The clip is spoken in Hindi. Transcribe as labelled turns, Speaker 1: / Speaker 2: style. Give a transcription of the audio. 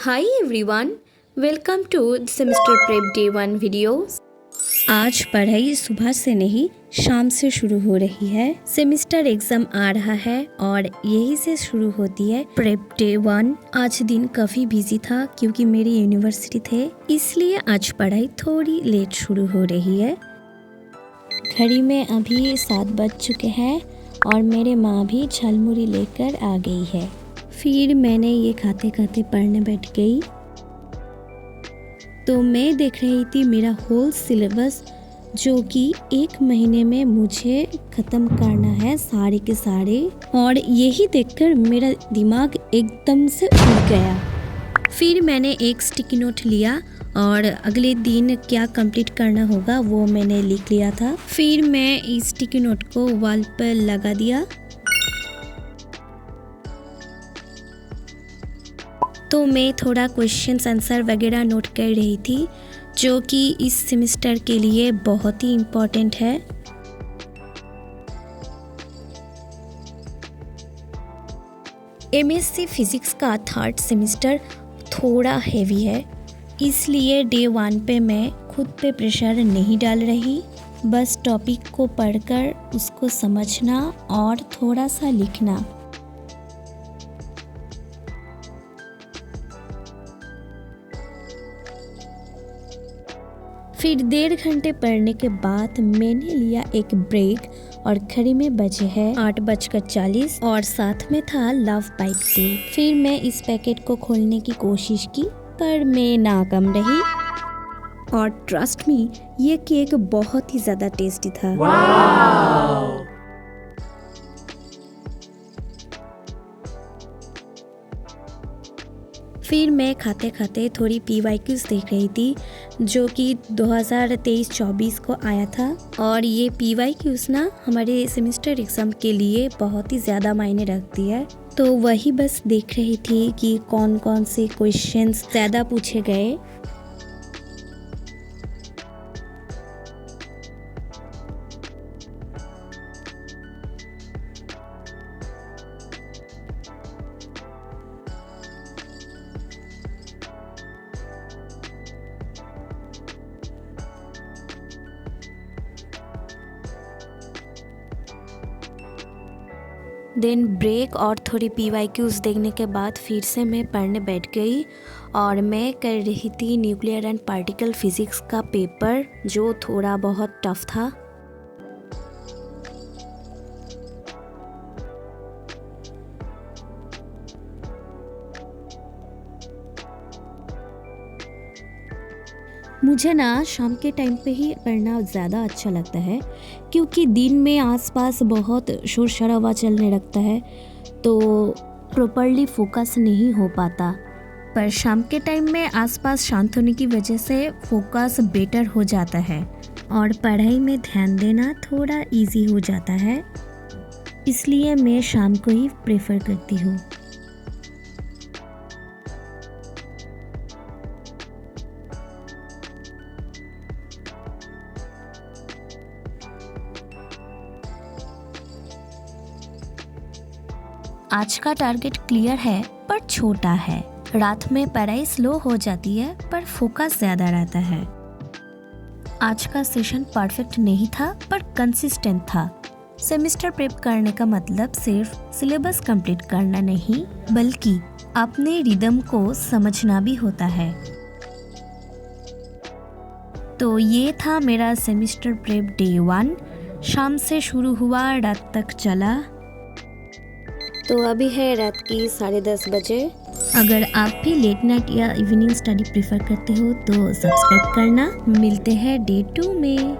Speaker 1: Hi everyone, welcome to Semester Prep Day 1 videos। आज पढ़ाई सुबह से नहीं शाम से शुरू हो रही है। सेमेस्टर एग्जाम आ रहा है और यही से शुरू होती है प्रेप डे 1। आज दिन काफ़ी बिजी था क्योंकि मेरी यूनिवर्सिटी थे, इसलिए आज पढ़ाई थोड़ी लेट शुरू हो रही है। घड़ी में अभी 7 बज चुके हैं और मेरे माँ भी झलमुरी लेकर आ गई है। फिर मैंने ये खाते खाते पढ़ने बैठ गई। तो मैं देख रही थी मेरा होल सिलेबस, जो कि 1 महीने में मुझे ख़त्म करना है सारे के सारे। और यही देखकर मेरा दिमाग एकदम से उड़ गया। फिर मैंने एक स्टिकी नोट लिया और अगले दिन क्या कंप्लीट करना होगा वो मैंने लिख लिया था। फिर मैं इस स्टिकी नोट को वॉल पर लगा दिया। तो मैं थोड़ा क्वेश्चंस आंसर वगैरह नोट कर रही थी, जो कि इस सेमेस्टर के लिए बहुत ही इम्पोर्टेंट है। एमएससी फिज़िक्स का 3rd सेमेस्टर थोड़ा हेवी है, इसलिए डे 1 पे मैं खुद पे प्रेशर नहीं डाल रही। बस टॉपिक को पढ़कर उसको समझना और थोड़ा सा लिखना। फिर 1.5 घंटे पढ़ने के बाद मैंने लिया एक ब्रेक और घड़ी में बजे हैं 8:40 और साथ में था लव बाइट केक। फिर मैं इस पैकेट को खोलने की कोशिश की, पर मैं नाकाम रही। और ट्रस्ट मी, ये केक बहुत ही ज़्यादा टेस्टी था। फिर मैं खाते खाते थोड़ी PYQs देख रही थी, जो कि 2023-24 को आया था। और ये PYQs ना हमारे सेमेस्टर एग्ज़ाम के लिए बहुत ही ज़्यादा मायने रखती है। तो वही बस देख रही थी कि कौन कौन से क्वेश्चंस ज़्यादा पूछे गए। देन ब्रेक और थोड़ी PYQs देखने के बाद फिर से मैं पढ़ने बैठ गई और मैं कर रही थी न्यूक्लियर एंड पार्टिकल फिज़िक्स का पेपर, जो थोड़ा बहुत टफ था। मुझे ना शाम के टाइम पे ही पढ़ना ज़्यादा अच्छा लगता है, क्योंकि दिन में आसपास बहुत शोर शराबा चलने लगता है तो प्रॉपरली फोकस नहीं हो पाता। पर शाम के टाइम में आसपास शांत होने की वजह से फोकस बेटर हो जाता है और पढ़ाई में ध्यान देना थोड़ा इजी हो जाता है। इसलिए मैं शाम को ही प्रेफर करती हूँ। आज का टारगेट क्लियर है पर छोटा है। रात में पढ़ाई स्लो हो जाती है पर फोकस ज़्यादा रहता है। आज का सेशन परफेक्ट नहीं था पर कंसिस्टेंट था। सेमेस्टर प्रेप करने का मतलब सिर्फ सिलेबस कंप्लीट करना नहीं, बल्कि अपने रिदम को समझना भी होता है। तो ये था मेरा सेमेस्टर प्रेप डे 1। शाम से शुरू हुआ, रात तक चला। तो अभी है रात की 10:30 बजे। अगर आप भी लेट नाइट या इवनिंग स्टडी प्रेफर करते हो तो सब्सक्राइब करना। मिलते हैं डे 2 में।